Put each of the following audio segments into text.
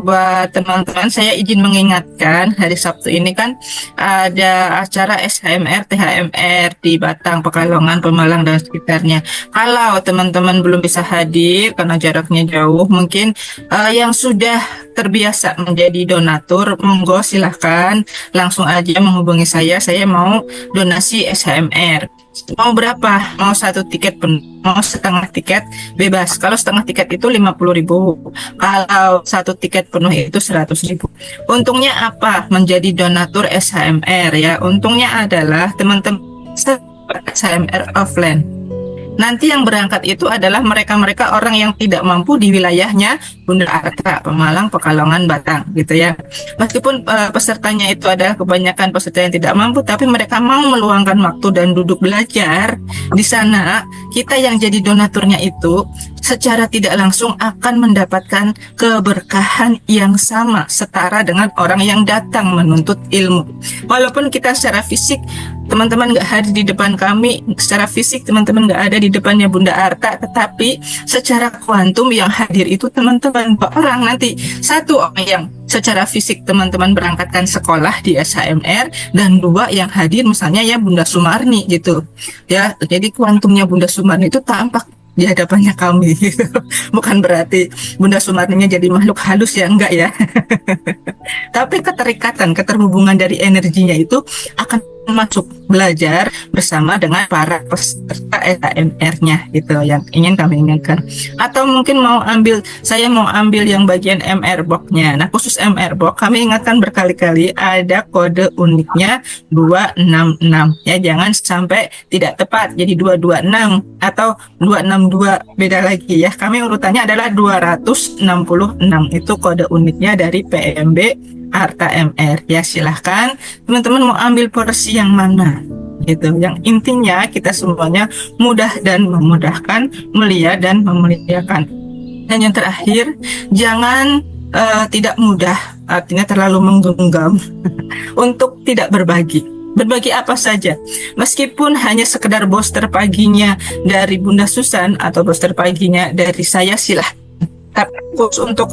buat teman-teman, saya izin mengingatkan hari Sabtu ini kan ada acara SHMR, THMR di Batang, Pekalongan, Pemalang dan sekitarnya. Kalau teman-teman belum bisa hadir karena jaraknya jauh, mungkin yang sudah terbiasa menjadi donatur, monggo silahkan langsung aja menghubungi saya. Saya mau donasi SHMR. Mau berapa? Mau satu tiket penuh, mau setengah tiket bebas. Kalau setengah tiket itu 50.000, kalau satu tiket penuh itu 100.000. Untungnya apa menjadi donatur SHMR ya? Untungnya adalah teman-teman SHMR offline. Nanti yang berangkat itu adalah mereka-mereka orang yang tidak mampu di wilayahnya Bunda Arta, Pemalang, Pekalongan, Batang gitu ya. Meskipun pesertanya itu adalah kebanyakan peserta yang tidak mampu, tapi mereka mau meluangkan waktu dan duduk belajar di sana. Kita yang jadi donaturnya itu secara tidak langsung akan mendapatkan keberkahan yang sama setara dengan orang yang datang menuntut ilmu. Walaupun kita secara fisik teman-teman nggak hadir di depan kami, secara fisik teman-teman nggak ada di depannya Bunda Arta, tetapi secara kuantum yang hadir itu teman-teman orang, nanti satu orang yang secara fisik teman-teman berangkatkan sekolah di SHMR dan dua yang hadir misalnya ya Bunda Sumarni gitu ya. Jadi kuantumnya Bunda Sumarni itu tampak di hadapannya kami gitu. Bukan berarti Bunda Sumarninya jadi makhluk halus ya, enggak ya. Tapi keterikatan, keterhubungan dari energinya itu akan masuk belajar bersama dengan para peserta SHMR-nya gitu yang ingin kami ingatkan. Atau mungkin saya mau ambil yang bagian MR box-nya. Nah, khusus MR box kami ingatkan berkali-kali ada kode uniknya 266 ya, jangan sampai tidak tepat jadi 226 atau 262, beda lagi ya. Kami urutannya adalah 266, itu kode uniknya dari PMB Arta MR ya. Silahkan teman-teman mau ambil porsi yang mana gitu. Yang intinya kita semuanya mudah dan memudahkan, mulia dan memuliakan. Dan yang terakhir, jangan tidak mudah, artinya terlalu menggenggam untuk tidak berbagi. Berbagi apa saja, meskipun hanya sekedar booster paginya dari Bunda Susan atau booster paginya dari saya, silahkan. Tapi khusus untuk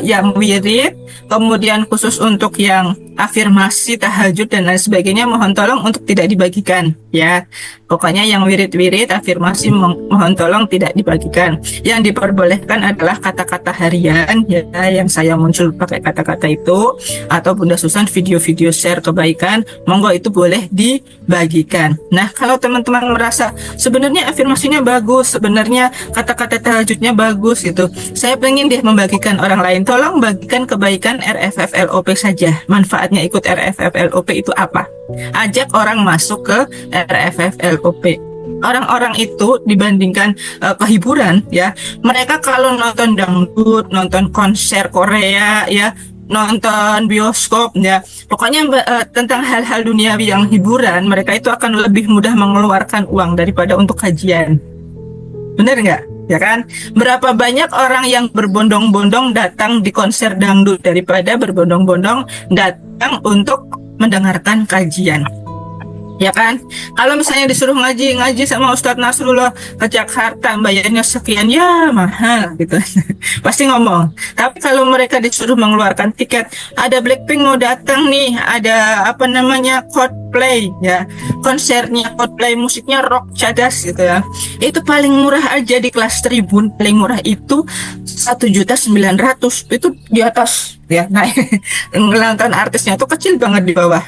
yang wirid, kemudian khusus untuk yang afirmasi, tahajud dan lain sebagainya, mohon tolong untuk tidak dibagikan ya. Pokoknya yang wirid-wirid, afirmasi, mohon tolong tidak dibagikan. Yang diperbolehkan adalah kata-kata harian ya, yang saya muncul pakai kata-kata itu, atau Bunda Susan video-video share kebaikan, monggo itu boleh dibagikan. Nah, kalau teman-teman merasa sebenarnya afirmasinya bagus, sebenarnya kata-kata tahajudnya bagus gitu, saya pengen deh membagikan orang lain, tolong bagikan kebaikan RFFLOP saja. Manfaatnya ikut RFFLOP itu apa? Ajak orang masuk ke RFFLOP. Orang-orang itu dibandingkan kehiburan ya, mereka kalau nonton dangdut, nonton konser Korea ya, nonton bioskop ya, pokoknya tentang hal-hal duniawi yang hiburan, mereka itu akan lebih mudah mengeluarkan uang daripada untuk kajian. Benar nggak? Ya kan? Berapa banyak orang yang berbondong-bondong datang di konser dangdut daripada berbondong-bondong datang untuk mendengarkan kajian. Ya kan? Kalau misalnya disuruh ngaji sama Ustadz Nasrullah ke Jakarta, bayarnya sekian, ya mahal gitu. Pasti ngomong. Tapi kalau mereka disuruh mengeluarkan tiket, ada Blackpink mau datang nih, ada apa namanya Coldplay ya, konsernya Coldplay, musiknya rock cadas gitu ya. Itu paling murah aja di kelas tribun, paling murah itu 1.900.000, itu di atas ya. Nah, nonton artisnya tuh kecil banget di bawah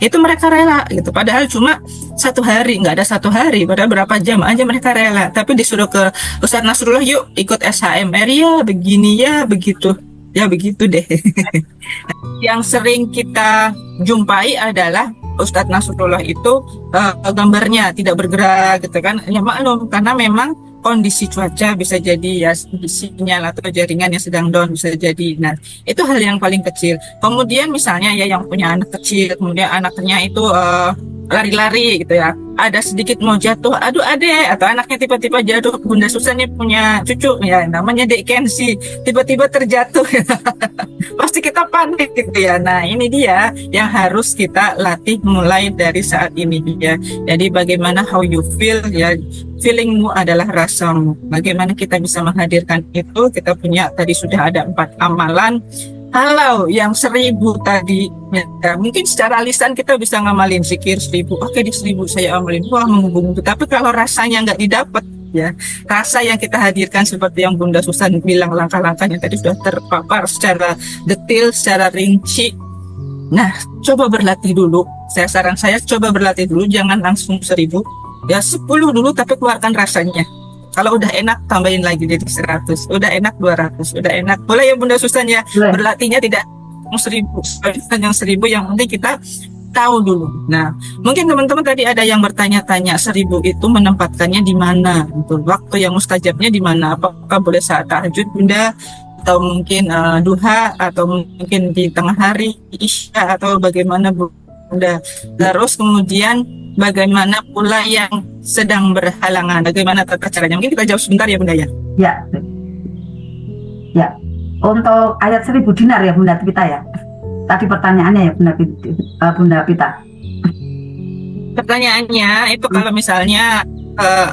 itu mereka rela gitu, padahal cuma satu hari, nggak ada satu hari, padahal berapa jam aja mereka rela. Tapi disuruh ke Ustadz Nasrullah, yuk ikut SHMR ya, begini ya, begitu ya, begitu deh. Yang sering kita jumpai adalah Ustadz Nasrullah itu gambarnya tidak bergerak gitu kan, ya maklum karena memang kondisi cuaca, bisa jadi ya sinyal atau jaringan yang sedang down, bisa jadi. Nah, itu hal yang paling kecil. Kemudian misalnya ya yang punya anak kecil, kemudian anaknya itu lari-lari gitu ya, ada sedikit mau jatuh, aduh adek, atau anaknya tiba-tiba jatuh, Bunda Susan nih punya cucu ya namanya Dek Kensi, tiba-tiba terjatuh. Pasti kita panik gitu ya. Nah ini dia yang harus kita latih mulai dari saat ini ya. Jadi bagaimana how you feel ya, feelingmu adalah rasamu. Bagaimana kita bisa menghadirkan itu, kita punya tadi sudah ada 4 amalan. Kalau yang 1000 tadi, ya, mungkin secara lisan kita bisa ngamalin zikir 1000. Oke di 1000 saya amalin, wah menghubung. Tapi kalau rasanya nggak didapat, ya rasa yang kita hadirkan seperti yang Bunda Susan bilang langkah-langkahnya tadi sudah terpapar secara detail, secara rinci. Nah, coba berlatih dulu. Saran saya coba berlatih dulu, jangan langsung 1000. Ya 10 dulu tapi keluarkan rasanya. Kalau udah enak tambahin lagi jadi 100, udah enak 200, udah enak. Boleh ya Bunda Susan ya, berlatihnya tidak 1000, yang 1000 yang penting kita tahu dulu. Nah, mungkin teman-teman tadi ada yang bertanya-tanya 1000 itu menempatkannya di mana? Gitu. Waktu yang mustajabnya di mana? Apakah boleh saat tahajud Bunda? Atau mungkin duha? Atau mungkin di tengah hari, isya? Atau bagaimana Bunda? Terus kemudian bagaimana pula yang sedang berhalangan? Bagaimana tata caranya? Mungkin kita jawab sebentar ya Bunda ya? Ya. Ya. Untuk ayat 1000 dinar ya Bunda Pita ya? Tadi pertanyaannya ya Bunda Pita. Pertanyaannya itu kalau misalnya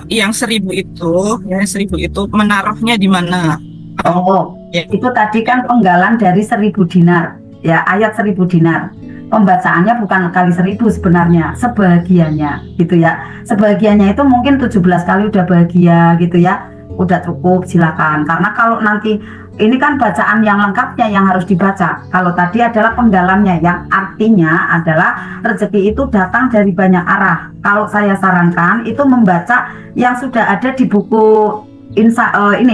yang 1000 itu menaruhnya di mana? Oh, ya. Itu tadi kan penggalan dari 1000 dinar. Ya, ayat 1000 dinar. Pembacaannya bukan kali 1000 sebenarnya, sebagiannya gitu ya. Sebagiannya itu mungkin 17 kali udah bahagia gitu ya. Udah cukup, silakan. Karena kalau nanti ini kan bacaan yang lengkapnya yang harus dibaca. Kalau tadi adalah penggalannya yang artinya adalah rezeki itu datang dari banyak arah. Kalau saya sarankan itu membaca yang sudah ada di buku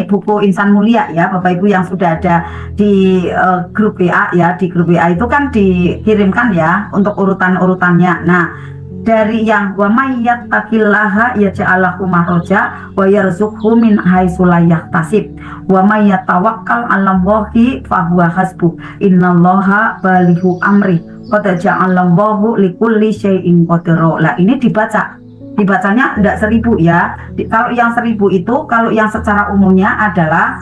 buku Insan Mulia ya Bapak Ibu yang sudah ada di grup WA ya. Di grup WA itu kan dikirimkan ya untuk urutan-urutannya. Nah, dari yang wa may yattaqillaha yaj'al lahu makhraja wa yarzuqhu min haitsu la yahtasib wa may yatawakkal 'alallahi fa huwa hasbuh innallaha balighu amri qad ja'alallahu likulli syai'in qadara. Lah ini dibacanya enggak 1000 ya. Kalau yang 1000 itu kalau yang secara umumnya adalah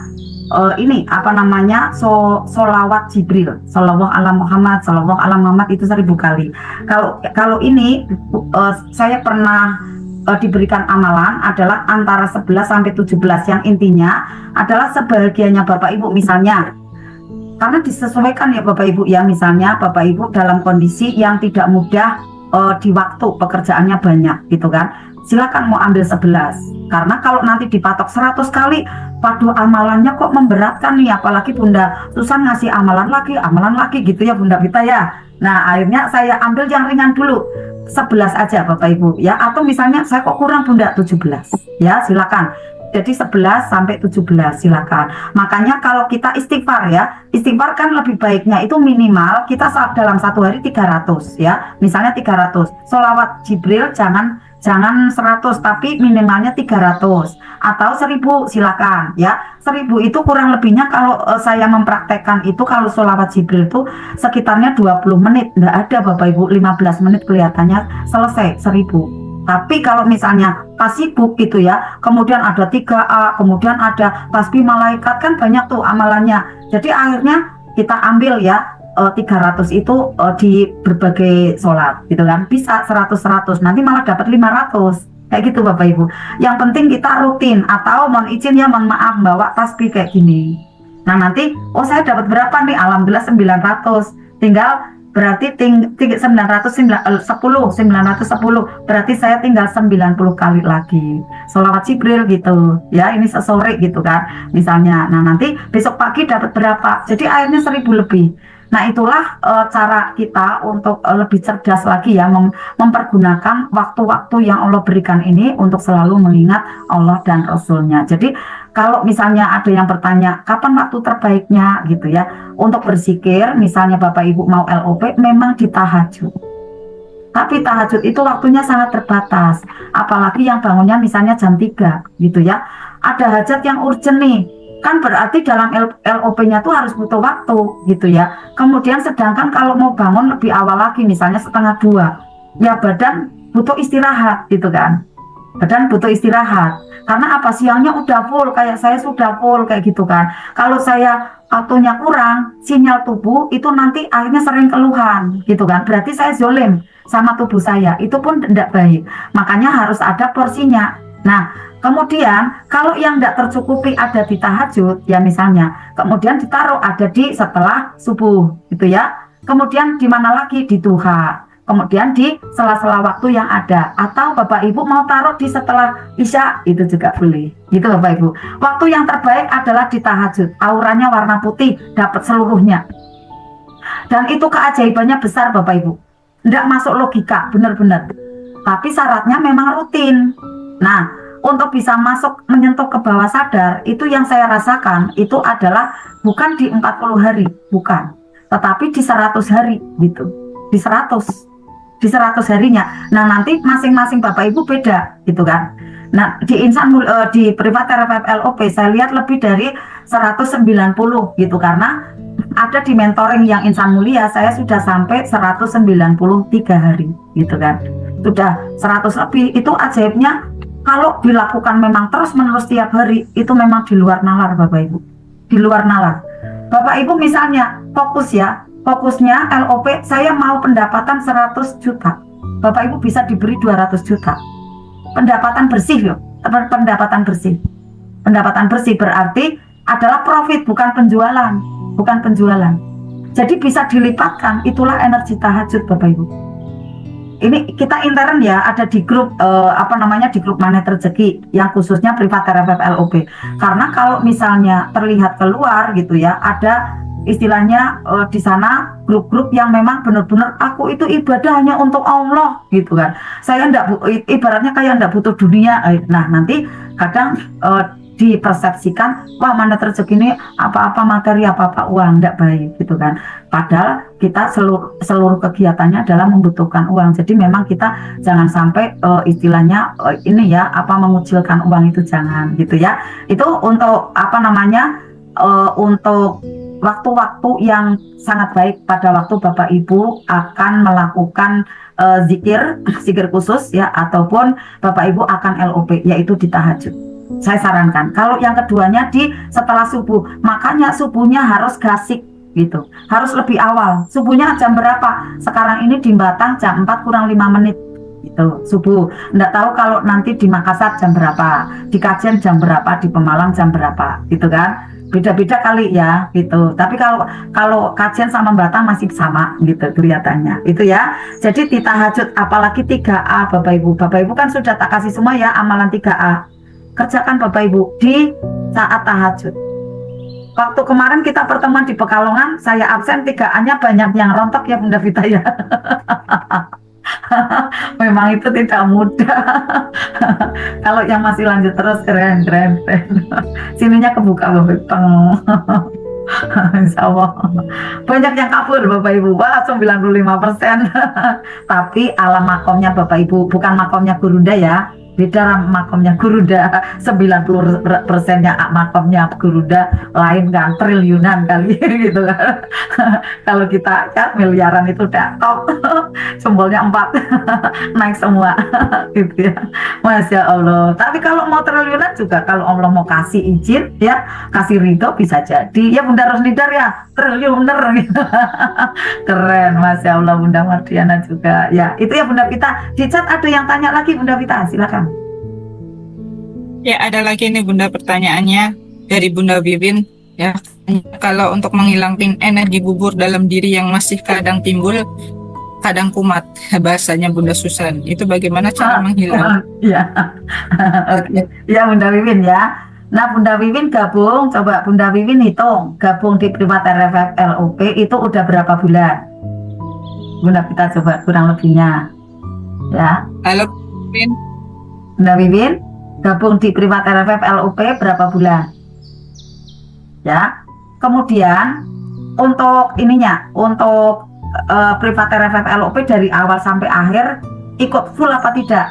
ini apa namanya solawat Jibril, sallallahu ala Muhammad, sallallahu ala Muhammad itu 1000 kali. Kalau ini saya pernah diberikan amalan adalah antara 11 sampai 17 yang intinya adalah sebahagianya Bapak Ibu misalnya. Karena disesuaikan ya Bapak Ibu ya, misalnya Bapak Ibu dalam kondisi yang tidak mudah di waktu pekerjaannya banyak gitu kan. Silakan mau ambil 11. Karena kalau nanti dipatok 100 kali, waduh amalannya kok memberatkan nih, apalagi Bunda Susan ngasih amalan lagi gitu ya Bunda Pita ya. Nah akhirnya saya ambil yang ringan dulu, 11 aja Bapak Ibu ya. Atau misalnya saya kok kurang Bunda 17 ya, silakan. Jadi 11 sampai 17 silakan. Makanya kalau kita istighfar ya, istighfar kan lebih baiknya itu minimal kita dalam satu hari 300 ya. Misalnya 300. Sholawat Jibril jangan 100 tapi minimalnya 300 atau 1000 silakan ya. 1000 itu kurang lebihnya kalau saya mempraktekkan itu kalau sholawat Jibril itu sekitarnya 20 menit. Nggak ada Bapak Ibu 15 menit kelihatannya selesai 1000. Tapi kalau misalnya pas sibuk gitu ya, kemudian ada 3A, kemudian ada tasbih malaikat, kan banyak tuh amalannya. Jadi akhirnya kita ambil ya 300 itu di berbagai sholat gitu kan, bisa 100 nanti malah dapat 500 kayak gitu Bapak Ibu. Yang penting kita rutin atau mohon izin ya, mohon maaf bawa tasbih kayak gini. Nah nanti saya dapat berapa nih, alhamdulillah 900, tinggal berarti 910 berarti saya tinggal 90 kali lagi sholawat Jibril gitu ya, ini sore gitu kan misalnya. Nah nanti besok pagi dapat berapa, jadi akhirnya 1000 lebih. Nah itulah cara kita untuk lebih cerdas lagi ya, mempergunakan waktu-waktu yang Allah berikan ini untuk selalu mengingat Allah dan Rasulnya. Jadi kalau misalnya ada yang bertanya kapan waktu terbaiknya gitu ya untuk berzikir, misalnya Bapak Ibu mau LOP memang di tahajud. Tapi tahajud itu waktunya sangat terbatas, apalagi yang bangunnya misalnya jam 3 gitu ya. Ada hajat yang urgent nih, kan berarti dalam LOP-nya tuh harus butuh waktu gitu ya. Kemudian sedangkan kalau mau bangun lebih awal lagi misalnya 1:30 ya badan butuh istirahat gitu kan. Badan butuh istirahat. Karena apa? Siangnya udah full, kayak saya sudah full kayak gitu kan. Kalau saya waktunya kurang, sinyal tubuh itu nanti akhirnya sering keluhan gitu kan. Berarti saya zolim sama tubuh saya. Itu pun tidak baik. Makanya harus ada porsinya. Nah, kemudian kalau yang tidak tercukupi ada di tahajud, ya misalnya, kemudian ditaruh ada di setelah subuh gitu ya. Kemudian di mana lagi? Di duha. Kemudian di sela-sela waktu yang ada, atau Bapak Ibu mau taruh di setelah Isya, itu juga boleh gitu Bapak Ibu. Waktu yang terbaik adalah di tahajud, auranya warna putih, dapat seluruhnya, dan itu keajaibannya besar Bapak Ibu, tidak masuk logika benar-benar, tapi syaratnya memang rutin. Nah, untuk bisa masuk menyentuh ke bawah sadar, itu yang saya rasakan itu adalah bukan di 40 hari, bukan, tetapi di 100 hari gitu, di 100 harinya. Nah, nanti masing-masing Bapak Ibu beda gitu kan. Nah, di di privat RFF LOP saya lihat lebih dari 190 gitu, karena ada di mentoring yang insan mulia saya sudah sampai 193 hari gitu kan. Sudah 100 lebih. Itu ajaibnya kalau dilakukan memang terus-menerus tiap hari, itu memang di luar nalar Bapak Ibu. Di luar nalar. Bapak Ibu misalnya fokus ya, fokusnya LOP saya mau pendapatan 100 juta. Bapak Ibu bisa diberi 200 juta. Pendapatan bersih loh, pendapatan bersih. Pendapatan bersih berarti adalah profit, bukan penjualan, bukan penjualan. Jadi bisa dilipatkan, itulah energi tahajud Bapak Ibu. Ini kita intern ya, ada di grup di grup Magnet Rezeki yang khususnya privat RFF LOP. Karena kalau misalnya terlihat keluar gitu ya, ada istilahnya di sana grup-grup yang memang benar-benar aku itu ibadah hanya untuk Allah gitu kan. Saya ibaratnya kayak enggak butuh dunia. Nah, nanti kadang dipersepsikan wah Magnet Rezeki ini apa-apa materi, apa-apa uang, enggak baik gitu kan. Padahal kita seluruh kegiatannya adalah membutuhkan uang. Jadi memang kita jangan sampai istilahnya ini ya, mengucilkan uang itu, jangan gitu ya. Itu untuk untuk waktu-waktu yang sangat baik pada waktu Bapak Ibu akan melakukan zikir khusus ya, ataupun Bapak Ibu akan LOP, yaitu di tahajud. Saya sarankan kalau yang keduanya di setelah subuh, makanya subuhnya harus gasik gitu, harus lebih awal. Subuhnya jam berapa? Sekarang ini di Batang jam 4 kurang 5 menit gitu subuh. Nggak tahu kalau nanti di Makassar jam berapa, di Kajen jam berapa, di Pemalang jam berapa gitu kan. Beda-beda kali ya gitu. Tapi kalau Kajen sama Batang masih sama gitu kelihatannya. Itu ya. Jadi di tahajud apalagi 3A Bapak Ibu. Bapak Ibu kan sudah tak kasih semua ya amalan 3A. Kerjakan Bapak Ibu di saat tahajud. Waktu kemarin kita pertemuan di Pekalongan, saya absen 3A-nya banyak yang rontok ya Bunda Vita ya. Memang itu tidak mudah. Kalau yang masih lanjut terus keren. Sininya kebuka Bapak Ibu. Insya Allah. Banyak yang kabur Bapak Ibu. Wah 95%. Tapi alam makomnya Bapak Ibu, bukan makomnya Gurunda ya. Beda makomnya Garuda, 90%-nya makomnya Garuda lain kan, triliunan kali gitu kan. Kalau kita kan miliaran itu udah top, sembolnya 4 naik semua gitu ya. Masya Allah. Tapi kalau mau triliunan juga, kalau Allah mau kasih izin ya, kasih ridho bisa jadi. Ya Bunda Rosnidar ya, triliuner gitu. Keren, Masya Allah Bunda Mardiana juga. Ya itu ya Bunda Vita. Di chat ada yang tanya lagi Bunda Vita, silakan. Ya, ada lagi nih Bunda pertanyaannya dari Bunda Wiwin ya. Kalau untuk menghilangkan energi gugur dalam diri yang masih kadang timbul, kadang kumat, bahasanya Bunda Susan, itu bagaimana cara menghilang? Ya, oke. Ya Bunda Wiwin ya. Nah Bunda Wiwin gabung, coba Bunda Wiwin hitung, gabung di privat RFF LOP itu udah berapa bulan? Bunda kita coba kurang lebihnya ya. Halo Wiwin. Bunda Wiwin gabung di privat RFF LOP berapa bulan ya. Kemudian untuk ininya, untuk privat RFF LOP dari awal sampai akhir ikut full apa tidak,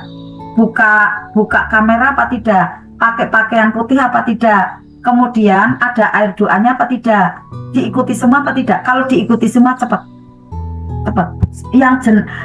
buka kamera apa tidak, pakai pakaian putih apa tidak, kemudian ada air doanya apa tidak, diikuti semua apa tidak. Kalau diikuti semua cepat, cepat.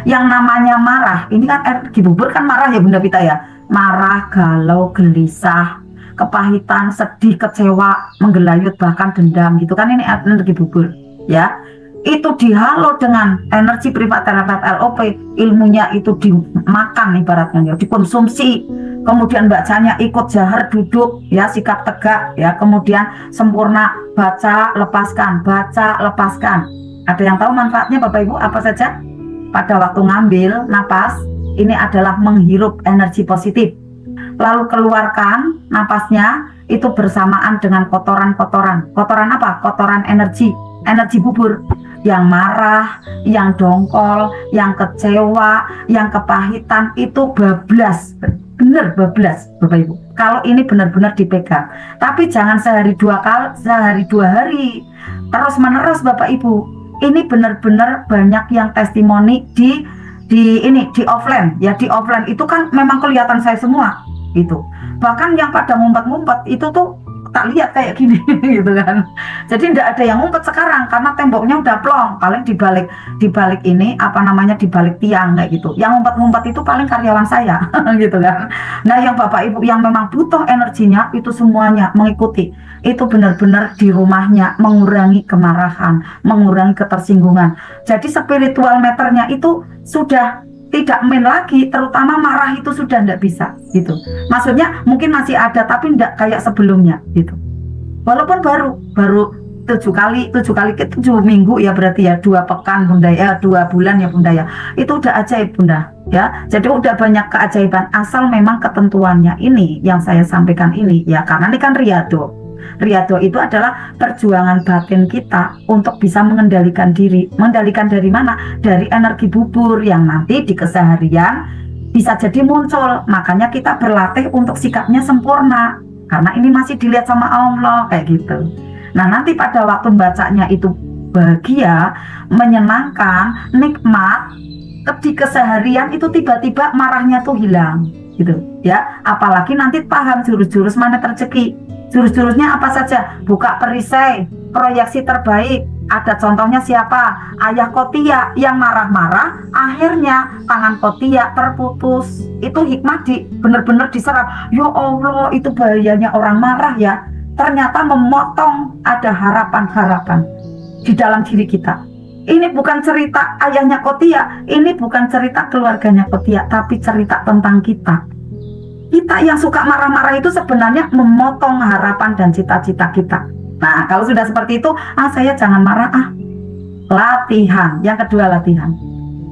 Yang namanya marah, ini kan energi bubur kan marah ya Bunda Vita ya. Marah, galau, gelisah, kepahitan, sedih, kecewa, menggelayut, bahkan dendam gitu kan, ini energi bubur ya. Itu dihalau dengan energi privat terapat LOP, ilmunya itu dimakan ibaratnya ya, dikonsumsi. Kemudian bacanya ikut jahar, duduk ya, sikap tegak ya, kemudian sempurna, baca lepaskan, baca lepaskan. Ada yang tahu manfaatnya Bapak Ibu apa saja? Pada waktu ngambil napas, ini adalah menghirup energi positif. Lalu keluarkan napasnya itu bersamaan dengan kotoran-kotoran. Kotoran apa? Kotoran energi bubur. Yang marah, yang dongkol, yang kecewa, yang kepahitan itu bablas. Bener bablas Bapak Ibu. Kalau ini benar-benar dipegang. Tapi jangan sehari dua hari. Terus menerus Bapak Ibu. Ini benar-benar banyak yang testimoni di offline ya. Di offline itu kan memang kelihatan saya semua gitu. Bahkan yang pada ngumpet-ngumpet itu tuh tak lihat kayak gini gitu kan. Jadi tidak ada yang ngumpet sekarang karena temboknya udah plong. Paling dibalik ini dibalik tiang kayak gitu. Yang ngumpet-ngumpet itu paling karyawan saya gitu kan. Nah yang Bapak Ibu yang memang butuh energinya itu semuanya mengikuti. Itu benar-benar di rumahnya mengurangi kemarahan, mengurangi ketersinggungan. Jadi spiritual meternya itu sudah tidak main lagi, terutama marah itu sudah tidak bisa gitu. Maksudnya mungkin masih ada tapi tidak kayak sebelumnya gitu. Walaupun baru 7 minggu ya, berarti ya 2 pekan Bunda ya, 2 bulan ya Bunda ya. Itu udah ajaib Bunda ya. Jadi udah banyak keajaiban, asal memang ketentuannya ini yang saya sampaikan ini ya, karena ini kan Riyado. Riyado itu adalah perjuangan batin kita untuk bisa mengendalikan diri. Mengendalikan dari mana? Dari energi bubur yang nanti di keseharian bisa jadi muncul. Makanya kita berlatih untuk sikapnya sempurna. Karena ini masih dilihat sama Allah kayak gitu. Nah nanti pada waktu bacanya itu bahagia, menyenangkan, nikmat, di keseharian itu tiba-tiba marahnya tuh hilang gitu ya. Apalagi nanti paham jurus-jurus mana rezeki. Jurus-jurusnya apa saja? Buka perisai, proyeksi terbaik. Ada contohnya siapa? Ayah Kotia yang marah-marah, akhirnya tangan Kotia terputus. Itu hikmah benar-benar diserap. Ya Allah, itu bahayanya orang marah ya. Ternyata memotong ada harapan-harapan di dalam diri kita. Ini bukan cerita ayahnya Kotia, ini bukan cerita keluarganya Kotia, tapi cerita tentang kita. Kita yang suka marah-marah itu sebenarnya memotong harapan dan cita-cita kita. Nah, kalau sudah seperti itu, saya jangan marah, latihan. Yang kedua latihan.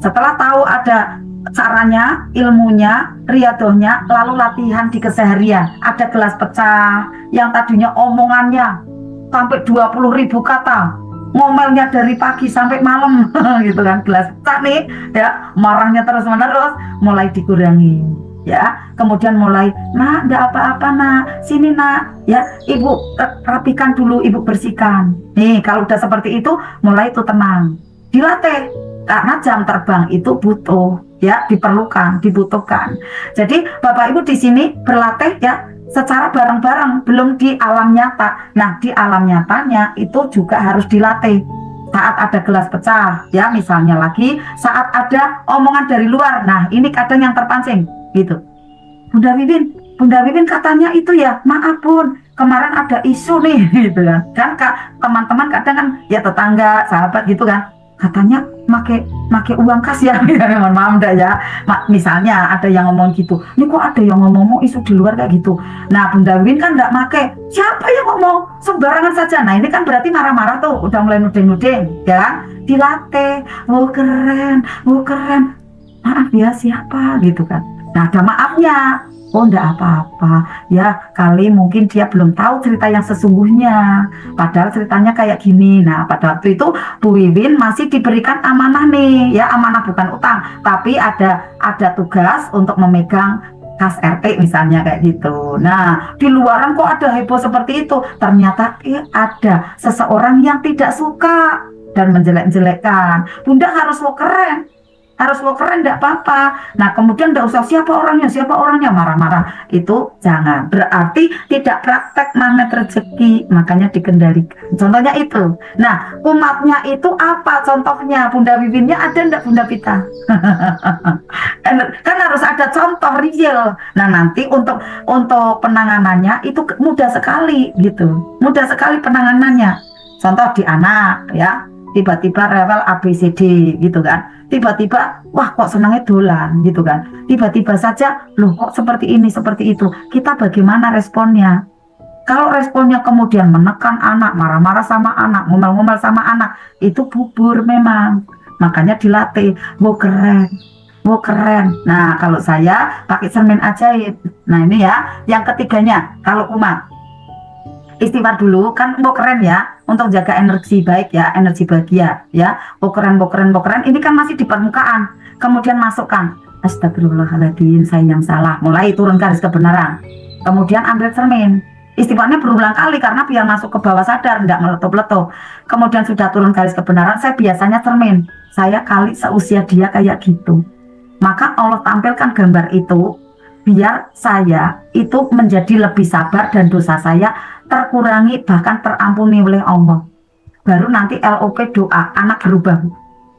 Setelah tahu ada caranya, ilmunya, riadohnya, lalu latihan di keseharian. Ada gelas pecah, yang tadinya omongannya sampai 20.000 kata, ngomelnya dari pagi sampai malam, gitu kan, gelas pecah nih, ya, marahnya terus-menerus, mulai dikurangi. Ya, kemudian mulai, nak, enggak apa-apa nak, sini nak, ya, ibu rapikan dulu, ibu bersihkan. Nih, kalau udah seperti itu, mulai itu tenang, dilatih, karena jam terbang itu butuh, ya, dibutuhkan. Jadi Bapak Ibu di sini berlatih ya, secara bareng-bareng, belum di alam nyata. Nah, di alam nyatanya itu juga harus dilatih. Saat ada gelas pecah, ya, misalnya lagi, saat ada omongan dari luar, nah, ini kadang yang terpancing. Gitu. Bunda Wibin katanya itu ya, maaf Bun, kemarin ada isu nih gitu kan. Dan teman-teman kadang kan ya tetangga, sahabat gitu kan, katanya make uang kas ya. Mohon maaf dah ya. Misalnya ada yang ngomong gitu. Ini kok ada yang ngomong isu di luar kayak gitu. Nah, Bunda Wibin kan enggak make. Siapa yang ngomong? Sembarangan saja. Nah, ini kan berarti marah-marah tuh, udah mulai nuding-nuding, ya kan? Dilatih. Oh, keren. Maaf ya, siapa gitu kan. Nah, ada maafnya. Oh, enggak apa-apa. Ya, kali mungkin dia belum tahu cerita yang sesungguhnya. Padahal ceritanya kayak gini. Nah, pada waktu itu Bu Wiwin masih diberikan amanah nih. Ya, amanah bukan utang. Tapi ada tugas untuk memegang kas RT misalnya kayak gitu. Nah, di luaran kok ada heboh seperti itu. Ternyata ada seseorang yang tidak suka dan menjelek-jelekkan. Bunda harus keren. harus lo keren enggak apa-apa. Nah, kemudian enggak usah siapa orangnya marah-marah. Itu jangan. Berarti tidak praktek magnet rezeki, makanya dikendalikan. Contohnya itu. Nah, kumatnya itu apa contohnya? Bunda Wiwinnya ada enggak Bunda Pita? Kan harus ada contoh real. Nah, nanti untuk penanganannya itu mudah sekali gitu. Mudah sekali penanganannya. Contoh di anak ya, tiba-tiba rewel ABCD gitu kan. Tiba-tiba wah kok senangnya dolan gitu kan. Tiba-tiba saja loh kok seperti ini seperti itu. Kita bagaimana responnya? Kalau responnya kemudian menekan anak, marah-marah sama anak, ngomel-ngomel sama anak, itu bubur memang. Makanya dilatih. Wow keren. Wow keren. Nah, kalau saya pakai cermin ajaib. Nah, ini ya. Yang ketiganya, kalau umat istighfar dulu kan mau keren ya untuk jaga energi baik ya, energi bahagia ya. Mau keren ini kan masih di permukaan, kemudian masukkan astagfirullahaladzim, saya yang salah, mulai turun garis kebenaran, kemudian ambil cermin. Istighfarnya berulang kali karena biar masuk ke bawah sadar, tidak meletup-letup. Kemudian sudah turun garis kebenaran, saya biasanya cermin, saya kali seusia dia kayak gitu, maka Allah tampilkan gambar itu biar saya itu menjadi lebih sabar dan dosa saya terkurangi bahkan terampuni oleh Allah. Baru nanti LOP doa anak berubah.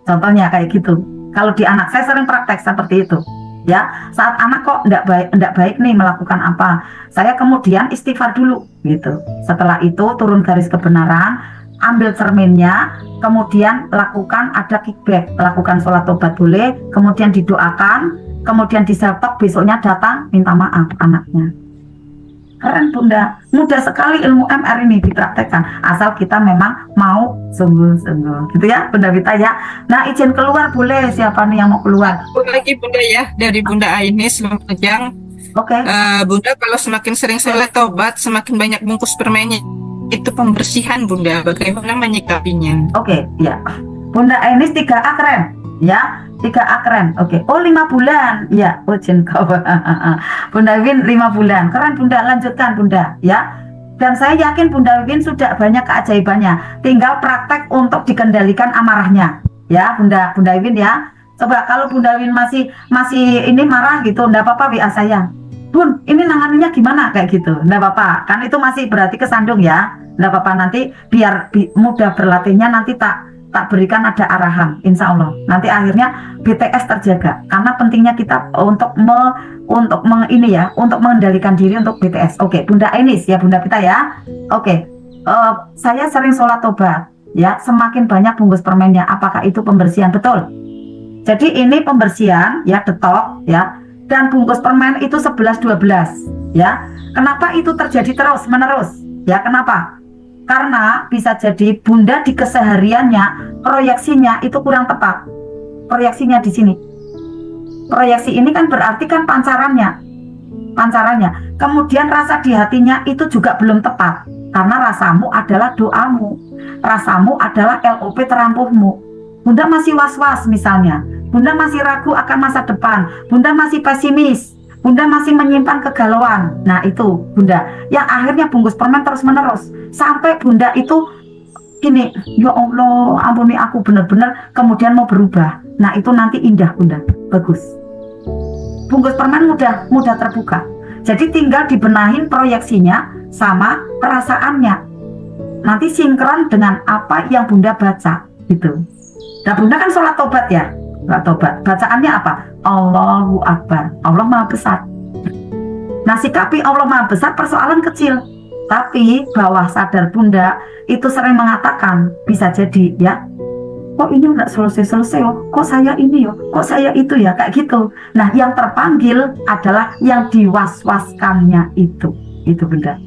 Contohnya kayak gitu. Kalau di anak saya sering praktek seperti itu. Ya, saat anak kok enggak baik nih melakukan apa, saya kemudian istighfar dulu gitu. Setelah itu turun garis kebenaran, ambil cerminnya, kemudian lakukan ada kickback, lakukan sholat tobat boleh, kemudian didoakan, kemudian disertok, besoknya datang minta maaf anaknya. Keren Bunda, mudah sekali ilmu MR ini dipraktekkan asal kita memang mau sungguh-sungguh gitu ya Bunda Vita ya. Nah, izin keluar boleh, siapa nih yang mau keluar? Lagi Bunda ya, dari Bunda Ainis Lumajang. Oke. Bunda, kalau semakin sering sholat tobat, semakin banyak bungkus permennya, itu pembersihan Bunda. Bagaimana menyikapinya? Oke, ya. Bunda Ainis 3A keren ya. 3A keren. Oke. Oh 5 bulan. Ya, izin kau. Bunda Win 5 bulan. Keren Bunda, lanjutkan Bunda ya. Dan saya yakin Bunda Win sudah banyak keajaibannya. Tinggal praktek untuk dikendalikan amarahnya. Ya, Bunda Win ya. Coba kalau Bunda Win masih ini marah gitu, enggak apa-apa WA saya. Bun, ini nanganinya gimana kayak gitu. Enggak apa-apa. Kan itu masih berarti kesandung ya. Enggak apa-apa, nanti biar mudah berlatihnya, nanti tak berikan ada arahan, insya Allah nanti akhirnya BTS terjaga, karena pentingnya kita untuk mengendalikan diri untuk BTS. Oke, Bunda Ainis ya, Bunda Pita ya. Oke, saya sering sholat tobat ya, semakin banyak bungkus permennya, apakah itu pembersihan? Betul, jadi ini pembersihan ya, detok ya, dan bungkus permen itu 11-12 ya. Kenapa itu terjadi terus menerus ya, kenapa? Karena bisa jadi Bunda di kesehariannya proyeksinya itu kurang tepat. Proyeksinya di sini. Proyeksi ini kan berarti kan pancarannya. Kemudian rasa di hatinya itu juga belum tepat. Karena rasamu adalah doamu. Rasamu adalah LOP terampuhmu. Bunda masih was-was misalnya. Bunda masih ragu akan masa depan. Bunda masih pesimis. Bunda masih menyimpan kegalauan. Nah itu Bunda, yang akhirnya bungkus permen terus menerus sampai Bunda itu gini, ya Allah ampuni aku benar-benar, kemudian mau berubah. Nah itu nanti indah Bunda, bagus. Bungkus permen mudah terbuka. Jadi tinggal dibenahin proyeksinya sama perasaannya. Nanti sinkron dengan apa yang Bunda baca gitu. Nah Bunda kan sholat tobat ya. Tobat, bacaannya apa? Allahu Akbar, Allah Maha Besar. Nah sikapi Allah Maha Besar persoalan kecil, tapi bawah sadar Bunda itu sering mengatakan, bisa jadi ya, kok ini enggak selesai oh, kok saya ini kok saya itu ya, kayak gitu. Nah yang terpanggil adalah yang diwaswaskannya itu Bunda.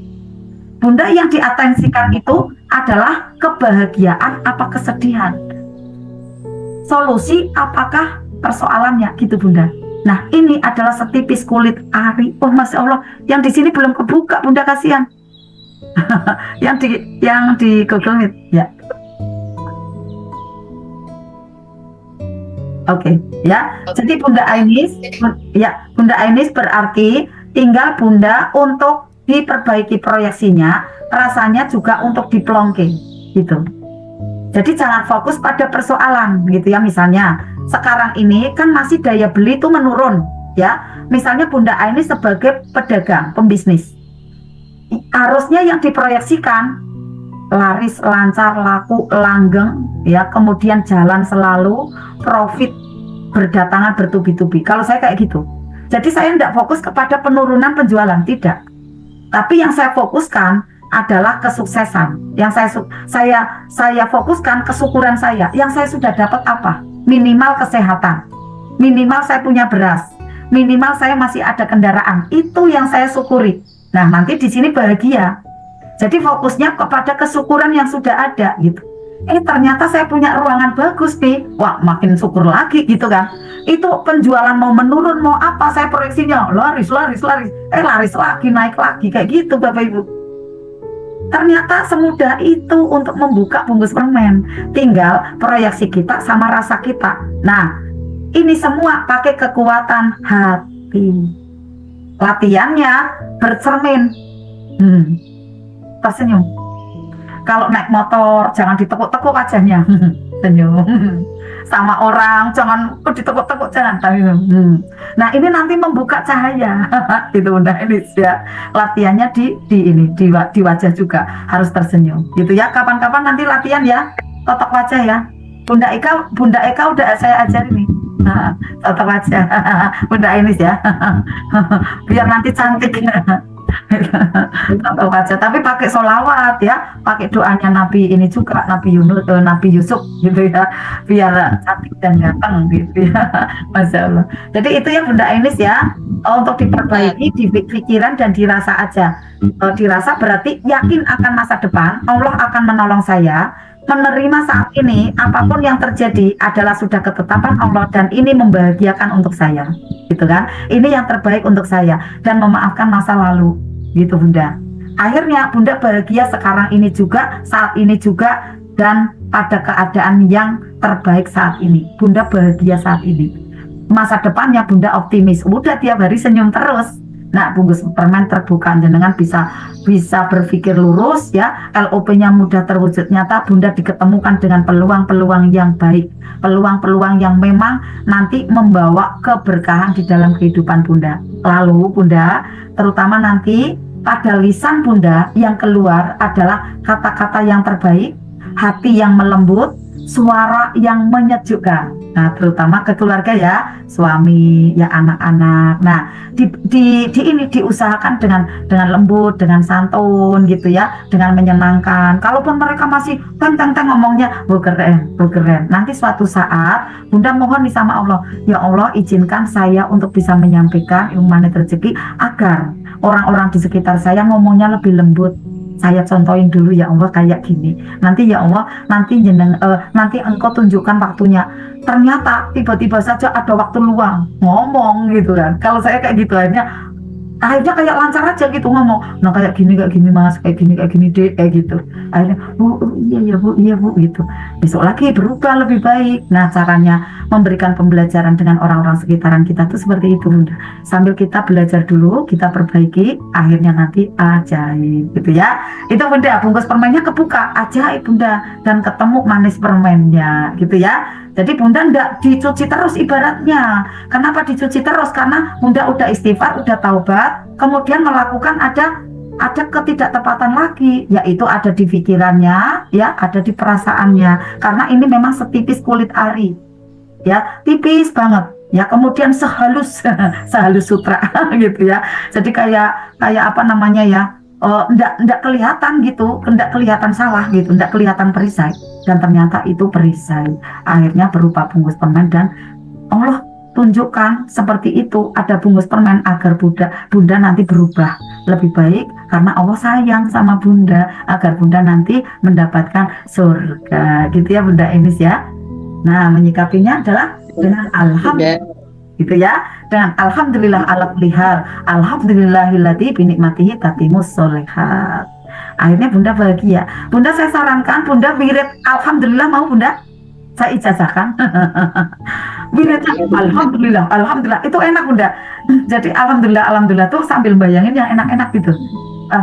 Bunda yang diatensikan itu adalah kebahagiaan apa kesedihan, solusi apakah persoalannya gitu Bunda. Nah ini adalah setipis kulit ari. Oh Masya Allah, yang di sini belum kebuka Bunda, kasihan. yang di Google Meet ya. Oke, ya. Jadi Bunda Ainis ya, Bunda Ainis berarti tinggal Bunda untuk diperbaiki proyeksinya, rasanya juga untuk diplongke gitu. Jadi jangan fokus pada persoalan gitu ya, misalnya sekarang ini kan masih daya beli itu menurun ya. Misalnya Bunda Aini sebagai pedagang, pembisnis, harusnya yang diproyeksikan laris, lancar, laku, langgeng ya, kemudian jalan selalu, profit berdatangan bertubi-tubi. Kalau saya kayak gitu. Jadi saya tidak fokus kepada penurunan penjualan, tidak. Tapi yang saya fokuskan adalah kesuksesan. Yang saya fokuskan kesyukuran saya. Yang saya sudah dapat apa? Minimal kesehatan. Minimal saya punya beras. Minimal saya masih ada kendaraan. Itu yang saya syukuri. Nah, nanti di sini bahagia. Jadi fokusnya kepada kesyukuran yang sudah ada gitu. Ternyata saya punya ruangan bagus nih. Wah, makin syukur lagi gitu kan. Itu penjualan mau menurun mau apa, saya proyeksinya laris. Laris lagi, naik lagi kayak gitu Bapak Ibu. Ternyata semudah itu untuk membuka bungkus permen. Tinggal proyeksi kita sama rasa kita. Nah, ini semua pakai kekuatan hati. Latihannya bercermin. Tersenyum. Kalau naik motor jangan ditekuk-tekuk wajahnya. Senyum. Sama orang jangan ditekuk-tekuk, jangan. Nah, ini nanti membuka cahaya. Itu Bunda ini ya. Latihannya di wajah juga harus tersenyum. Gitu ya. Kapan-kapan nanti latihan ya. Totok wajah ya. Bunda Eka udah saya ajarin nih. Totok wajah. Bunda Inis ya. Biar nanti cantik. Totok wajah, tapi pakai sholawat ya, pakai doanya Nabi ini juga, Nabi Yusuf gitu ya, biar cantik dan ganteng gitu ya. Masya Allah. Jadi itu ya Bunda Inis ya, untuk diperbaiki di pikiran dan dirasa aja. Dirasa berarti yakin akan masa depan, Allah akan menolong saya. Menerima saat ini apapun yang terjadi adalah sudah ketetapan Allah dan ini membahagiakan untuk saya, gitu kan? Ini yang terbaik untuk saya dan memaafkan masa lalu, gitu Bunda. Akhirnya Bunda bahagia sekarang ini juga, saat ini juga, dan pada keadaan yang terbaik saat ini. Bunda bahagia saat ini. Masa depannya Bunda optimis. Udah tiap hari senyum terus. Nah, bungkus permen terbuka, jenengan bisa berpikir lurus ya, LOP-nya mudah terwujud nyata. Bunda diketemukan dengan peluang-peluang yang baik, peluang-peluang yang memang nanti membawa keberkahan di dalam kehidupan Bunda. Lalu Bunda, terutama nanti pada lisan Bunda yang keluar adalah kata-kata yang terbaik, hati yang melembut, suara yang menyejukkan. Nah, terutama ke keluarga ya, suami, ya anak-anak. Nah, ini diusahakan dengan lembut, dengan santun gitu ya, dengan menyenangkan. Kalaupun mereka masih teng ngomongnya, bu keren. Nanti suatu saat Bunda mohon nih sama Allah, ya Allah izinkan saya untuk bisa menyampaikan ilmu manit rezeki agar orang-orang di sekitar saya ngomongnya lebih lembut. Saya contohin dulu ya Allah kayak gini. Nanti ya Allah, nanti Engkau tunjukkan waktunya. Ternyata tiba-tiba saja ada waktu luang ngomong gitu kan. Kalau saya kayak gitu akhirnya kayak lancar aja gitu ngomong. Nah kayak gini Mas, kayak gini Dek, kayak gitu. Akhirnya iya bu gitu. Besok lagi berubah lebih baik. Nah, caranya memberikan pembelajaran dengan orang-orang sekitaran kita tuh seperti itu Bunda. Sambil kita belajar dulu, kita perbaiki, akhirnya nanti ajaib gitu ya. Itu Bunda, bungkus permennya kebuka, ajaib Bunda, dan ketemu manis permennya gitu ya. Jadi Bunda enggak dicuci terus ibaratnya. Kenapa dicuci terus? Karena Bunda udah istighfar, udah taubat, kemudian melakukan ada ketidaktepatan lagi, yaitu ada di pikirannya, ya, ada di perasaannya. Karena ini memang setipis kulit ari, ya, tipis banget, ya. Kemudian sehalus sutra, gitu ya. Jadi kayak apa namanya ya? Enggak kelihatan gitu, enggak kelihatan salah gitu, enggak kelihatan perisai, dan ternyata itu perisai. Akhirnya berupa bungkus permen dan Allah tunjukkan seperti itu, ada bungkus permen agar Bunda nanti berubah lebih baik karena Allah sayang sama Bunda, agar Bunda nanti mendapatkan surga gitu ya Bunda Inis ya. Nah, menyikapinya adalah dengan alhamdulillah gitu ya, dengan alhamdulillah ala kulli hal, alhamdulillahilladzi bi nikmatihi tatimmus sholihat. Akhirnya Bunda bahagia. Bunda saya sarankan Bunda wirid alhamdulillah, mau Bunda? Saya ijazahkan. Wiridnya alhamdulillah itu enak Bunda. Jadi alhamdulillah tuh sambil bayangin yang enak-enak gitu.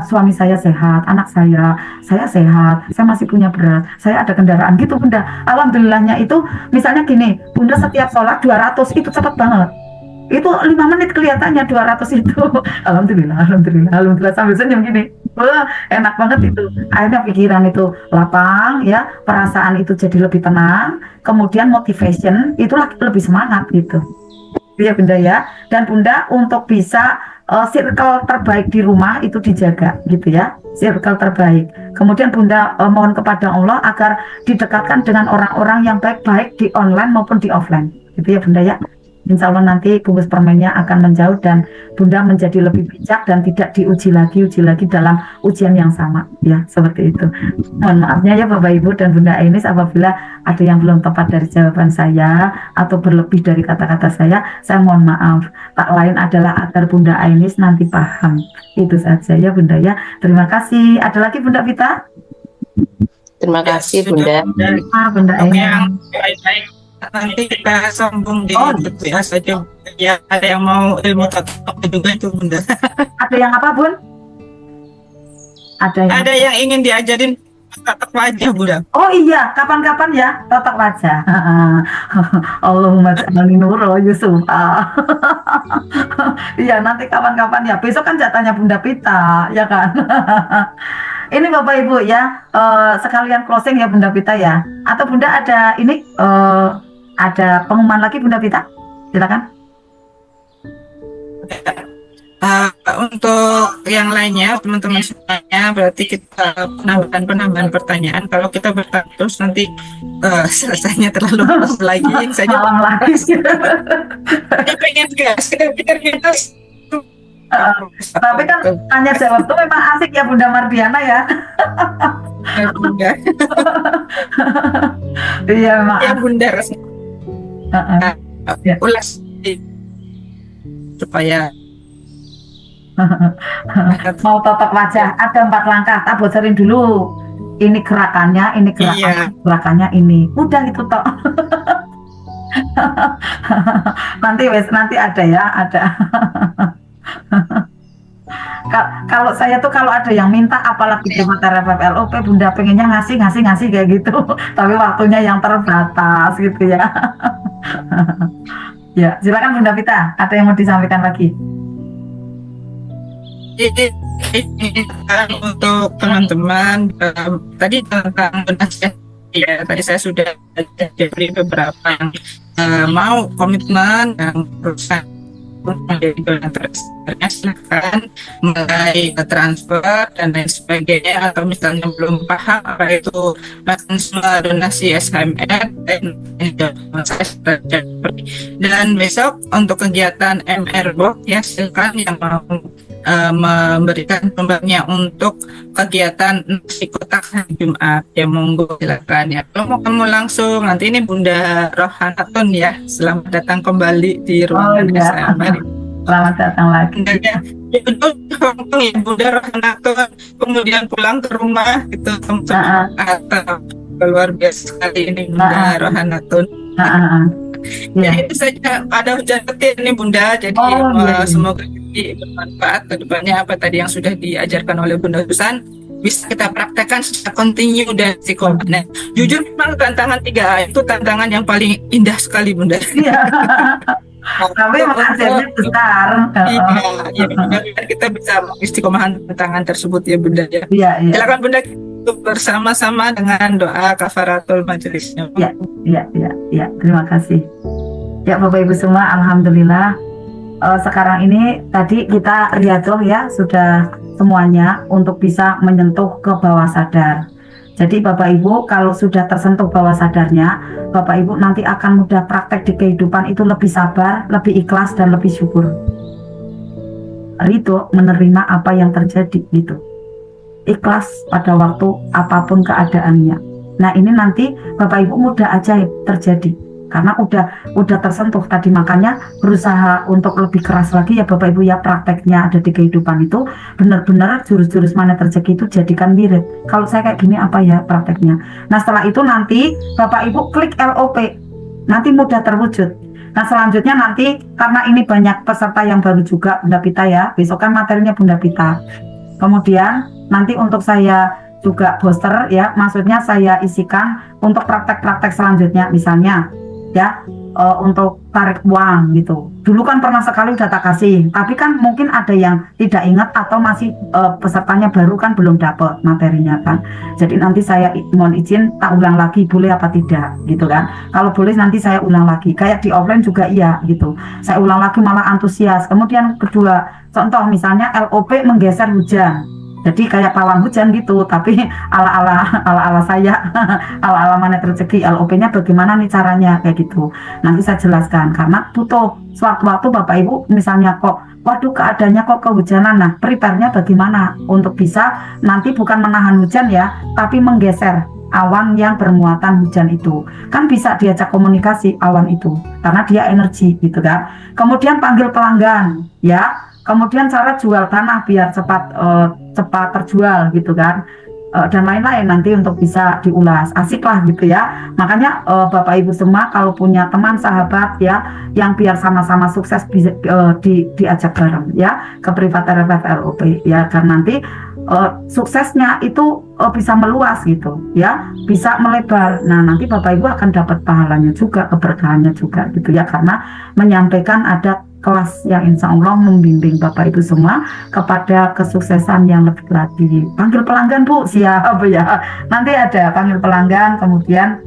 suami saya sehat, anak saya sehat, saya masih punya beras, saya ada kendaraan gitu Bunda. Alhamdulillahnya itu misalnya gini, Bunda setiap sholat 200 itu cepat banget. Itu 5 menit kelihatannya 200 itu. Alhamdulillah sambil senyum gini. Wah, enak banget itu. Akhirnya pikiran itu lapang ya, perasaan itu jadi lebih tenang, kemudian motivation itu lebih semangat gitu. Iya Bunda ya. Dan Bunda untuk bisa circle terbaik di rumah itu dijaga gitu ya. Circle terbaik. Kemudian Bunda mohon kepada Allah agar didekatkan dengan orang-orang yang baik-baik di online maupun di offline. Gitu ya Bunda ya. Insya Allah nanti bungkus permennya akan menjauh dan Bunda menjadi lebih bijak dan tidak uji lagi dalam ujian yang sama ya, seperti itu. Mohon maafnya ya Bapak Ibu dan Bunda Ainis apabila ada yang belum tepat dari jawaban saya atau berlebih dari kata-kata saya mohon maaf. Tak lain adalah agar Bunda Ainis nanti paham. Itu saja ya Bunda ya. Terima kasih. Ada lagi Bunda Vita? Terima kasih Bunda. Bunda Ainis. Yang baik-baik nanti kita sambung di WA saja ya. Ada yang mau ilmu tatak juga itu Bunda. Ada yang apa Bun? Ada yang ingin diajarin tatak wajah Bunda. Oh iya, kapan-kapan ya tatak wajah. Allahumma sholli nuro Yusuf. Iya nanti kapan-kapan ya. Besok kan jatahnya Bunda Pita ya kan. Ini Bapak Ibu ya, sekalian closing ya Bunda Pita ya. Atau Bunda ada ini ada pengumuman lagi Bunda Pita? Silakan. Untuk yang lainnya teman-teman semuanya berarti kita penambahan pertanyaan. Kalau kita bertanya terus nanti selesainya terlalu lama lagi. Saya malam lagi. pengen gas, kita tapi kan tanya jawab tuh memang asik ya Bunda Mardiana ya. Bunda. Iya memang. Ya Bunda ulas supaya mau tatak wajah ada 4 langkah. Tak bocorin dulu. Ini gerakannya, gerakannya ini. Udah gitu toh. nanti ada ya, ada. Kalau saya tuh kalau ada yang minta apalagi di Matara FFLOP Bunda pengennya ngasih kayak gitu. Tapi waktunya yang terbatas gitu ya. Ya, silakan Bunda Pita. Ada yang mau disampaikan lagi? Untuk teman-teman tadi tentang donasi ya, tadi saya sudah dari beberapa yang mau komitmen yang perusahaan menjadi donatur silahkan mulai transfer dan lain sebagainya, atau misalnya belum paham apa itu mekanisme donasi SHMR dan besok untuk kegiatan MR Box ya silakan yang mau memberikan sumbernya untuk kegiatan nasi kotak hari Jumat ya, monggo silakan ya. Kalau mau kamu langsung nanti ini Bunda Rohanatun ya, selamat datang kembali di ruangan SHMR. Selamat datang lagi. Ya, Bunda Rohanatun kemudian pulang ke rumah gitu teman-teman atau luar biasa sekali ini Bunda Rohanatun. Ya itu saja, ada hujan petir nih Bunda, jadi semoga bermanfaat ke depannya apa tadi yang sudah diajarkan oleh Bunda Susan bisa kita praktekkan secara kontinu dan istiqomah. Jujur memang tantangan 3A itu tantangan yang paling indah sekali Bunda. Iya. Tapi hasilnya besar. Iya, kita bisa istiqomahan tantangan tersebut ya Bunda ya. Iya. Silakan Bunda bersama-sama dengan doa kafaratul majelisnya. Iya. Terima kasih. Ya Bapak Ibu semua, alhamdulillah. Sekarang ini tadi kita riyadhah ya sudah semuanya untuk bisa menyentuh ke bawah sadar. Jadi Bapak Ibu kalau sudah tersentuh bawah sadarnya, Bapak Ibu nanti akan mudah praktek di kehidupan itu lebih sabar, lebih ikhlas dan lebih syukur. Itu menerima apa yang terjadi gitu. Ikhlas pada waktu apapun keadaannya. Nah ini nanti Bapak Ibu mudah ajaib terjadi. Karena udah tersentuh tadi, makanya berusaha untuk lebih keras lagi ya Bapak Ibu ya, prakteknya ada di kehidupan itu benar-benar jurus-jurus mana rezeki itu jadikan wirid. Kalau saya kayak gini apa ya prakteknya. Nah setelah itu nanti Bapak Ibu klik LOP, nanti mudah terwujud. Nah selanjutnya nanti karena ini banyak peserta yang baru juga Bunda Pita ya, besok kan materinya Bunda Pita. Kemudian nanti untuk saya juga booster ya, maksudnya saya isikan untuk praktek-praktek selanjutnya, misalnya ya untuk tarik uang gitu. Dulu kan pernah sekali udah tak kasih, tapi kan mungkin ada yang tidak ingat atau masih pesertanya baru kan belum dapat materinya kan. Jadi nanti saya mohon izin tak ulang lagi, boleh apa tidak gitu kan. Kalau boleh nanti saya ulang lagi. Kayak di offline juga iya gitu. Saya ulang lagi malah antusias. Kemudian kedua, contoh misalnya LOP menggeser hujan. Jadi kayak pawang hujan gitu, tapi ala-ala saya, ala-ala mana rezeki, LOP-nya bagaimana nih caranya kayak gitu. Nanti saya jelaskan karena butuh sewaktu-waktu Bapak Ibu misalnya kok waduh keadaannya kok kehujanan. Nah, prepare-nya bagaimana untuk bisa nanti bukan menahan hujan ya, tapi menggeser awan yang bermuatan hujan itu. Kan bisa diajak komunikasi awan itu karena dia energi gitu kan. Kemudian panggil pelanggan ya. Kemudian cara jual tanah biar cepat terjual gitu kan. Dan lain-lain nanti untuk bisa diulas, asik lah gitu ya. Makanya Bapak Ibu semua kalau punya teman sahabat ya yang biar sama-sama sukses bisa diajak bareng ya ke Privat RFF LOP ya, karena nanti suksesnya itu bisa meluas gitu ya, bisa melebar. Nah nanti Bapak Ibu akan dapat pahalanya juga, keberkahannya juga gitu ya, karena menyampaikan ada kelas yang insya Allah membimbing Bapak Ibu semua kepada kesuksesan yang lebih lagi. Panggil pelanggan Bu, siap ya. Nanti ada panggil pelanggan, kemudian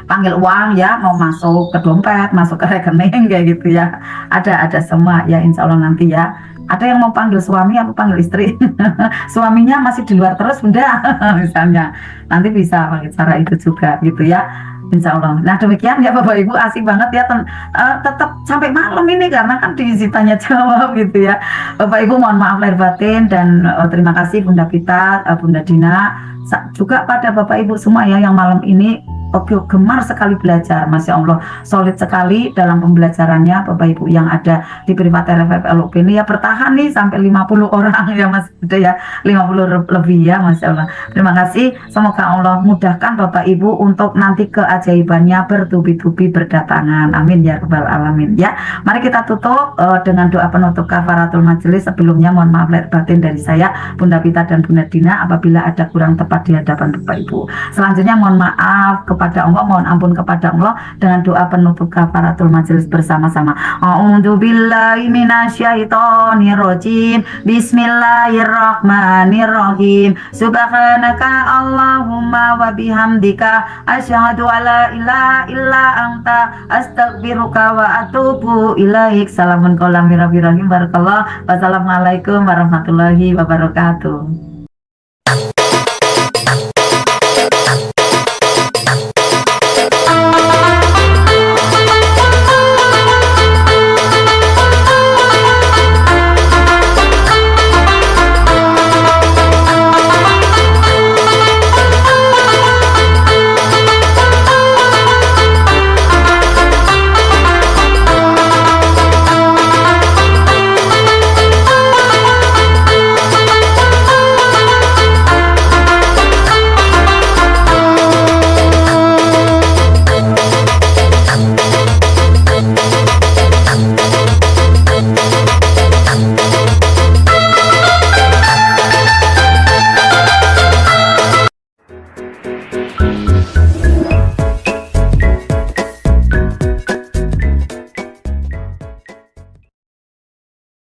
panggil uang ya, mau masuk ke dompet, masuk ke rekening kayak gitu ya. Ada semua ya insya Allah nanti ya. Ada yang mau panggil suami atau panggil istri, suaminya masih di luar terus Bunda, misalnya nanti bisa pakai cara itu juga gitu ya. Insya Allah. Nah demikian ya Bapak Ibu, asik banget ya tetap sampai malam ini karena kan diisi tanya jawab gitu ya. Bapak Ibu mohon maaf lahir batin dan terima kasih Bunda Pita, Bunda Dina, juga pada Bapak Ibu semua ya yang malam ini gemar sekali belajar, Masya Allah solid sekali dalam pembelajarannya Bapak Ibu yang ada di Privat RFF LOP ini ya, bertahan nih sampai 50 orang ya Mas, udah ya 50 lebih ya Masya Allah. Terima kasih, semoga Allah mudahkan Bapak Ibu untuk nanti keajaibannya bertubi-tubi berdatangan, amin ya rabbal alamin ya. Mari kita tutup dengan doa penutup kafaratul majelis. Sebelumnya mohon maaf lahir batin dari saya Bunda Pita dan Bunda Dina apabila ada kurang tepat di hadapan Bapak Ibu. Selanjutnya mohon maaf kepada Allah, mohon ampun kepada Allah dengan doa penutup kafaratul majelis bersama-sama. A'udzubillahi minasyaitonirrajim. Bismillahirrahmanirrahim. Subhanaka Allahumma wa bihamdika asyhadu alla ilaha illa anta astaghfiruka wa atubu ilaik. Salamun qaulan mir rabbir rahim. Barakallah. Wassalamualaikum warahmatullahi wabarakatuh.